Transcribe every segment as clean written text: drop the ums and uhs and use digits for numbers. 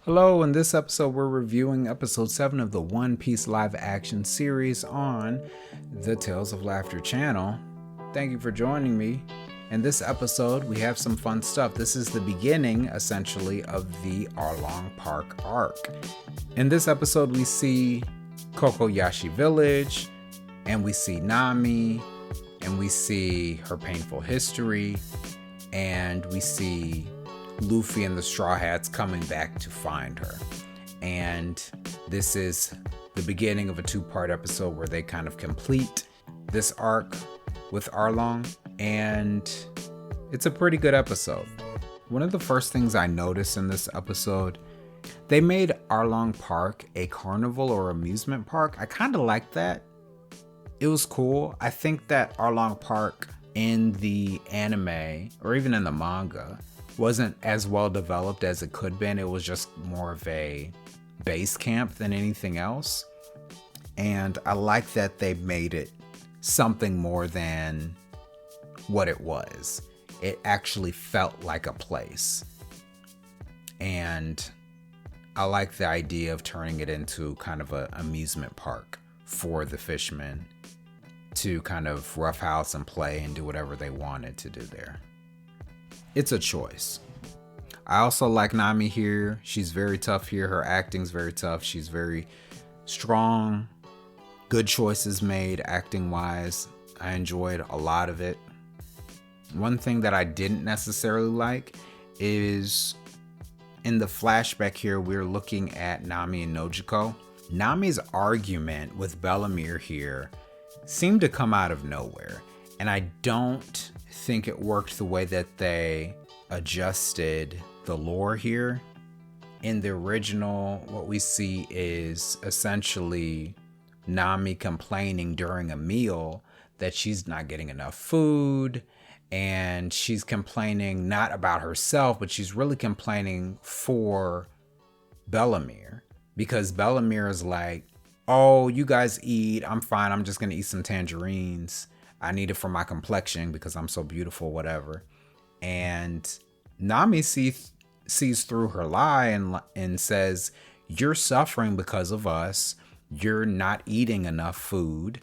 Hello, in this episode, we're reviewing episode 7 of the One Piece live action series on the Tales of Laughter channel. Thank you for joining me. In this episode, we have some fun stuff. This is the beginning, essentially, of the Arlong Park arc. In this episode, we see Kokoyashi Village, and we see Nami, and we see her painful history, and we see Luffy and the Straw Hats coming back to find her. And this is the beginning of a 2-part episode where they kind of complete this arc with Arlong, and it's a pretty good episode. One of the first things I noticed in this episode, they made Arlong Park a carnival or amusement park. I kind of liked that. It was cool. I think that Arlong Park in the anime or even in the manga wasn't as well developed as it could have been. It was just more of a base camp than anything else. And I like that they made it something more than what it was. It actually felt like a place. And I like the idea of turning it into kind of an amusement park for the fishmen to kind of roughhouse and play and do whatever they wanted to do there. It's a choice. I also like Nami here. She's very tough here. Her acting's very tough. She's very strong. Good choices made acting wise. I enjoyed a lot of it. One thing that I didn't necessarily like is in the flashback here, we're looking at Nami and Nojiko. Nami's argument with Bellemere here seemed to come out of nowhere. And I don't think it worked the way that they adjusted the lore here. In the original, what we see is essentially Nami complaining during a meal that she's not getting enough food, and she's complaining not about herself, but she's really complaining for Bellemere, because Bellemere is like, oh, you guys eat, I'm fine, I'm just gonna eat some tangerines. I need it for my complexion because I'm so beautiful, whatever. And Nami sees through her lie and says, you're suffering because of us. You're not eating enough food.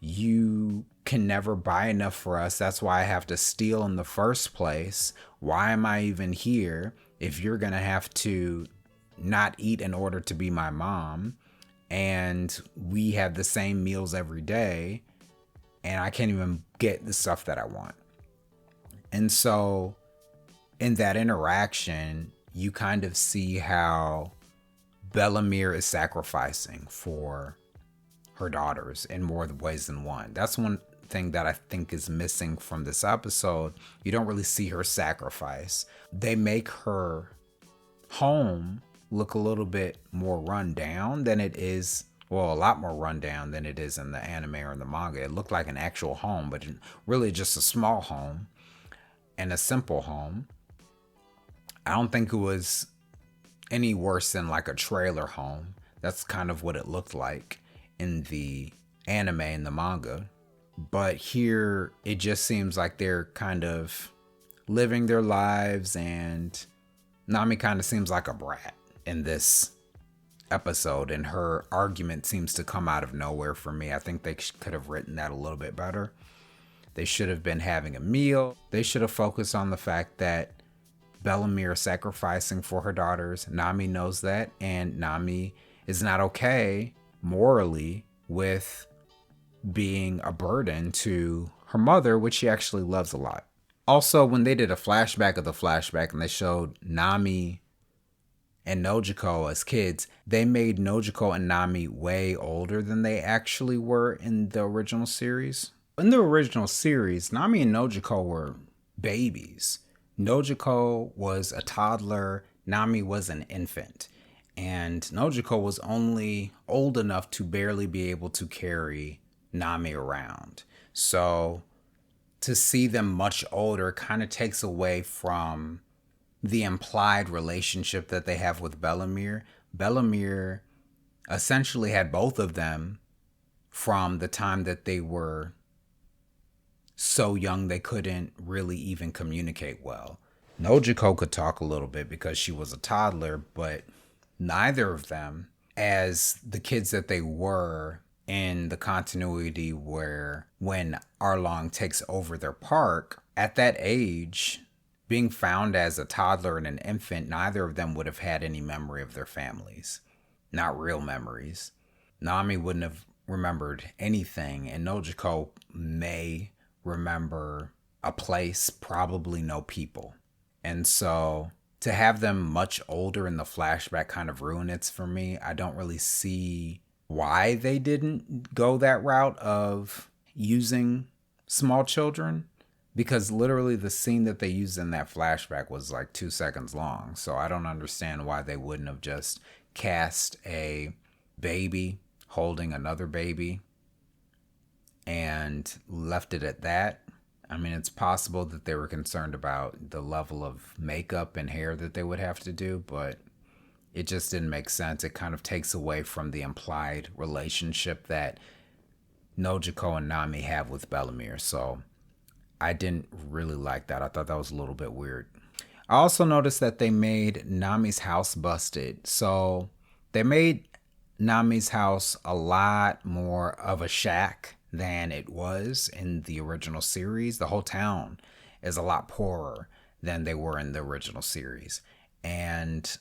You can never buy enough for us. That's why I have to steal in the first place. Why am I even here if you're going to have to not eat in order to be my mom? And we have the same meals every day, and I can't even get the stuff that I want. And so in that interaction, you kind of see how Bellemere is sacrificing for her daughters in more ways than one. That's one thing that I think is missing from this episode. You don't really see her sacrifice. They make her home look a little bit more run down than it is. Well, a lot more rundown than it is in the anime or in the manga. It looked like an actual home, but really just a small home and a simple home. I don't think it was any worse than like a trailer home. That's kind of what it looked like in the anime and the manga. But here, it just seems like they're kind of living their lives, and Nami kind of seems like a brat in this episode, and her argument seems to come out of nowhere for me. I think they could have written that a little bit better. They should have been having a meal. They should have focused on the fact that Bellemere is sacrificing for her daughters. Nami knows that, and Nami is not okay morally with being a burden to her mother, which she actually loves a lot. Also, when they did a flashback of the flashback and they showed Nami and Nojiko as kids, they made Nojiko and Nami way older than they actually were in the original series. In the original series, Nami and Nojiko were babies. Nojiko was a toddler, Nami was an infant, and Nojiko was only old enough to barely be able to carry Nami around. So to see them much older kind of takes away from the implied relationship that they have with Bellemere. Bellemere essentially had both of them from the time that they were so young they couldn't really even communicate well. Nojiko could talk a little bit because she was a toddler, but neither of them as the kids that they were in the continuity where when Arlong takes over their park, at that age, being found as a toddler and an infant, neither of them would have had any memory of their families. Not real memories. Nami wouldn't have remembered anything, and Nojiko may remember a place, probably no people. And so to have them much older in the flashback kind of ruin it for me. I don't really see why they didn't go that route of using small children, because literally the scene that they used in that flashback was like 2 seconds long. So I don't understand why they wouldn't have just cast a baby holding another baby and left it at that. I mean, it's possible that they were concerned about the level of makeup and hair that they would have to do, but it just didn't make sense. It kind of takes away from the implied relationship that Nojiko and Nami have with Bellamere. So I didn't really like that. I thought that was a little bit weird. I also noticed that they made Nami's house busted. So they made Nami's house a lot more of a shack than it was in the original series. The whole town is a lot poorer than they were in the original series. And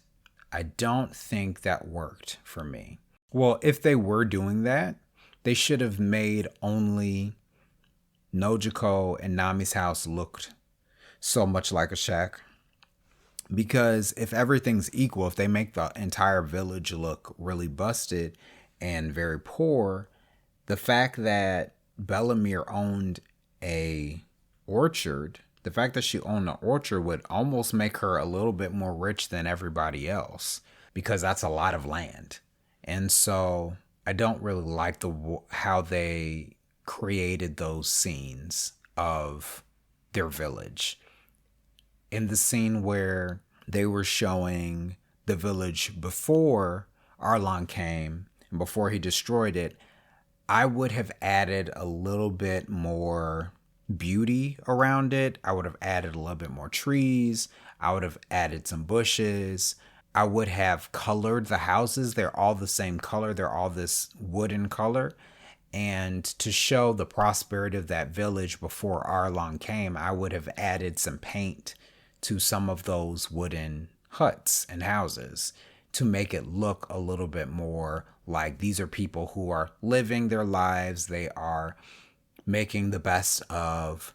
I don't think that worked for me. Well, if they were doing that, they should have made only Nojiko and Nami's house looked so much like a shack. Because if everything's equal, if they make the entire village look really busted and very poor, the fact that Bellamere owned a orchard, the fact that she owned an orchard would almost make her a little bit more rich than everybody else, because that's a lot of land. And so I don't really like how they created those scenes of their village. In the scene where they were showing the village before Arlong came and before he destroyed it, I would have added a little bit more beauty around it. I would have added a little bit more trees. I would have added some bushes. I would have colored the houses. They're all the same color. They're all this wooden color. And to show the prosperity of that village before Arlong came, I would have added some paint to some of those wooden huts and houses to make it look a little bit more like these are people who are living their lives. They are making the best of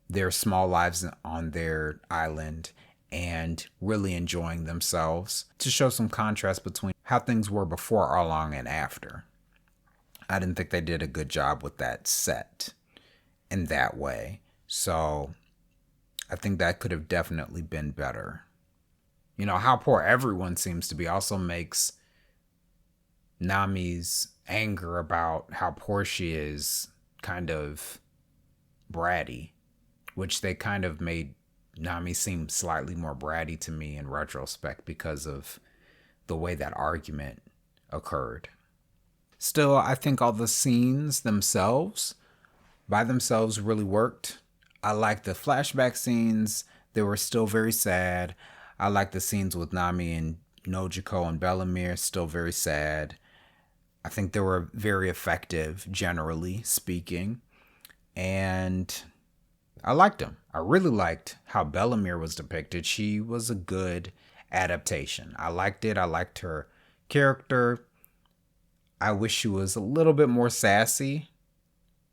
their small lives on their island and really enjoying themselves, to show some contrast between how things were before Arlong and after. I didn't think they did a good job with that set in that way. So I think that could have definitely been better. You know, how poor everyone seems to be also makes Nami's anger about how poor she is kind of bratty, which they kind of made Nami seem slightly more bratty to me in retrospect because of the way that argument occurred. Still, I think all the scenes themselves, by themselves, really worked. I like the flashback scenes. They were still very sad. I like the scenes with Nami and Nojiko and Bellamere, still very sad. I think they were very effective, generally speaking. And I liked them. I really liked how Bellamere was depicted. She was a good adaptation. I liked it. I liked her character. I wish she was a little bit more sassy,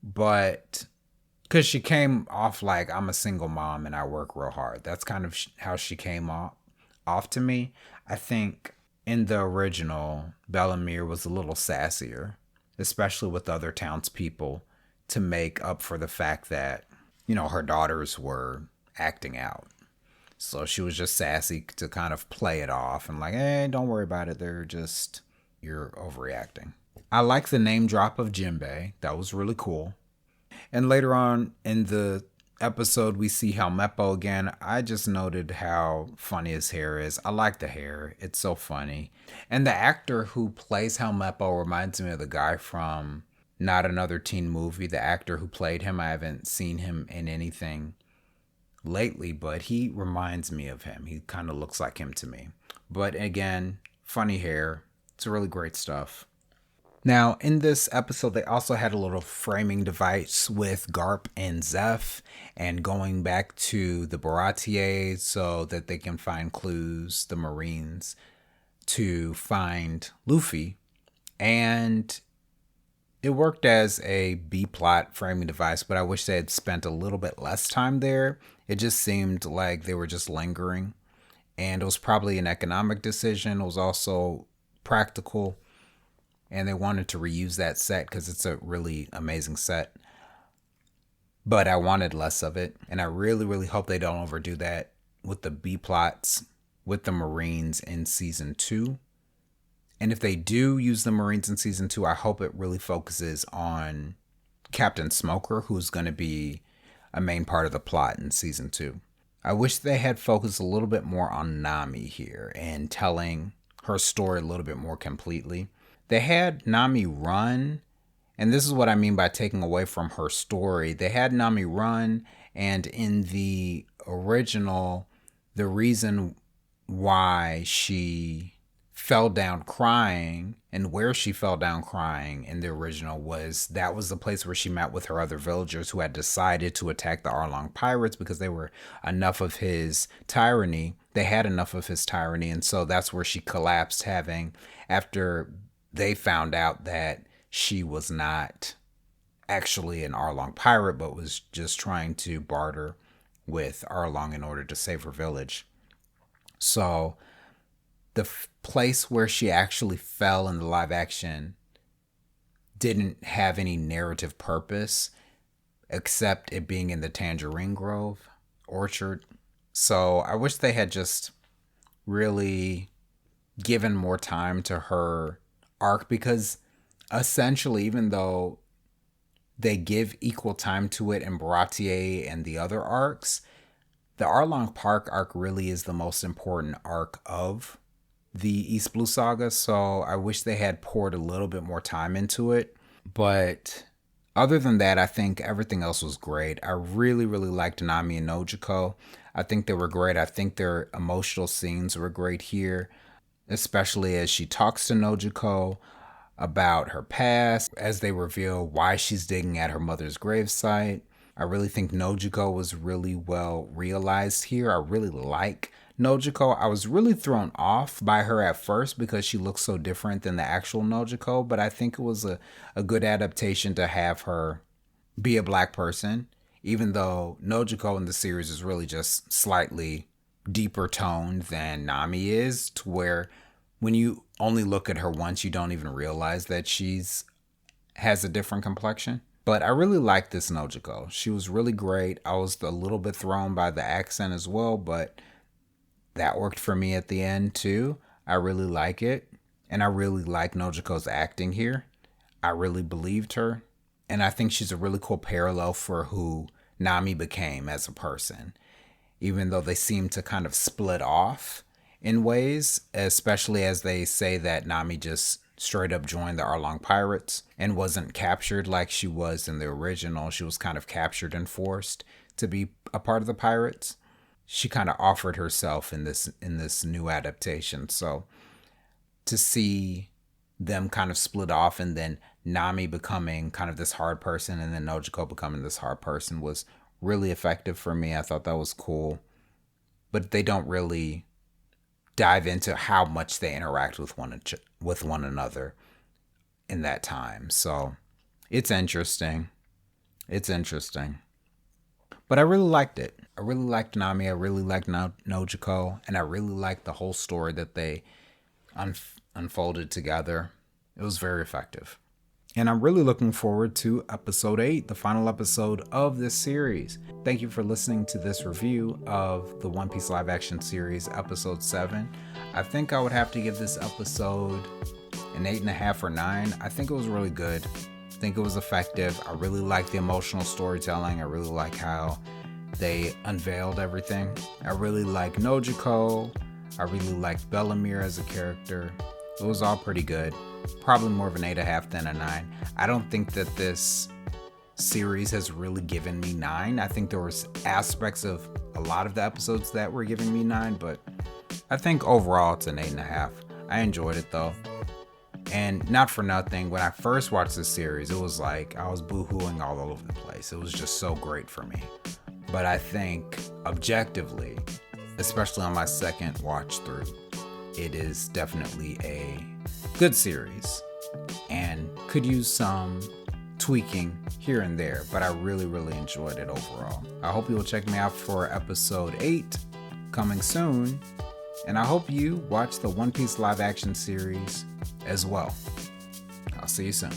but because she came off like, I'm a single mom and I work real hard. That's kind of how she came off to me. I think in the original, Bellamere was a little sassier, especially with other townspeople, to make up for the fact that, you know, her daughters were acting out. So she was just sassy to kind of play it off and like, hey, don't worry about it. You're overreacting. I like the name drop of Jinbei. That was really cool. And later on in the episode, we see Helmeppo again. I just noted how funny his hair is. I like the hair. It's so funny. And the actor who plays Helmeppo reminds me of the guy from Not Another Teen Movie. The actor who played him, I haven't seen him in anything lately, but he reminds me of him. He kind of looks like him to me. But again, funny hair. It's really great stuff. Now, in this episode, they also had a little framing device with Garp and Zeph and going back to the Baratier so that they can find clues, the Marines, to find Luffy. And it worked as a B-plot framing device, but I wish they had spent a little bit less time there. It just seemed like they were just lingering. And it was probably an economic decision. It was also practical. And they wanted to reuse that set because it's a really amazing set. But I wanted less of it. And I really, really hope they don't overdo that with the B-plots with the Marines in Season 2. And if they do use the Marines in Season 2, I hope it really focuses on Captain Smoker, who's going to be a main part of the plot in Season 2. I wish they had focused a little bit more on Nami here and telling her story a little bit more completely. They had Nami run, and this is what I mean by taking away from her story. They had Nami run, and in the original, the reason why she fell down crying and where she fell down crying in the original was that was the place where she met with her other villagers who had decided to attack the Arlong pirates because they were enough of his tyranny. They had enough of his tyranny, and so that's where she collapsed, after they found out that she was not actually an Arlong pirate, but was just trying to barter with Arlong in order to save her village. So the place where she actually fell in the live action didn't have any narrative purpose except it being in the Tangerine Grove orchard. So I wish they had just really given more time to her arc, because essentially, even though they give equal time to it in Baratier and the other arcs, the Arlong Park arc really is the most important arc of the East Blue Saga, so I wish they had poured a little bit more time into it. But other than that, I think everything else was great. I really, really liked Nami and Nojiko. I think they were great. I think their emotional scenes were great here, especially as she talks to Nojiko about her past, as they reveal why she's digging at her mother's gravesite. I really think Nojiko was really well realized here. I really like Nojiko. I was really thrown off by her at first because she looks so different than the actual Nojiko, but I think it was a good adaptation to have her be a black person, even though Nojiko in the series is really just slightly deeper toned than Nami is, to where when you only look at her once, you don't even realize that has a different complexion. But I really liked this Nojiko. She was really great. I was a little bit thrown by the accent as well, but that worked for me at the end too. I really like it. And I really like Nojiko's acting here. I really believed her. And I think she's a really cool parallel for who Nami became as a person. Even though they seem to kind of split off in ways, especially as they say that Nami just straight up joined the Arlong pirates and wasn't captured like she was in the original. She was kind of captured and forced to be a part of the pirates. She kind of offered herself in this new adaptation. So to see them kind of split off and then Nami becoming kind of this hard person and then Nojiko becoming this hard person was really effective for me. I thought that was cool. But they don't really dive into how much they interact with one another in that time. So it's interesting. But I really liked it. I really liked Nami. I really liked Nojiko. And I really liked the whole story that they unfolded together. It was very effective. And I'm really looking forward to episode 8, the final episode of this series. Thank you for listening to this review of the One Piece live action series, episode 7. I think I would have to give this episode an 8.5 or 9. I think it was really good. I think it was effective. I really like the emotional storytelling. I really like how they unveiled everything. I really like Nojiko. I really liked Bellamere as a character. It was all pretty good. Probably more of an 8.5 than a 9. I don't think that this series has really given me 9. I think there was aspects of a lot of the episodes that were giving me 9, but I think overall it's an 8.5. I enjoyed it though. And not for nothing, when I first watched this series, it was like I was boo-hooing all over the place. It was just so great for me. But I think objectively, especially on my second watch through, it is definitely a good series and could use some tweaking here and there, but I really enjoyed it overall. I hope you will check me out for episode 8 coming soon, and I hope you watch the One Piece live action series as well. I'll see you soon.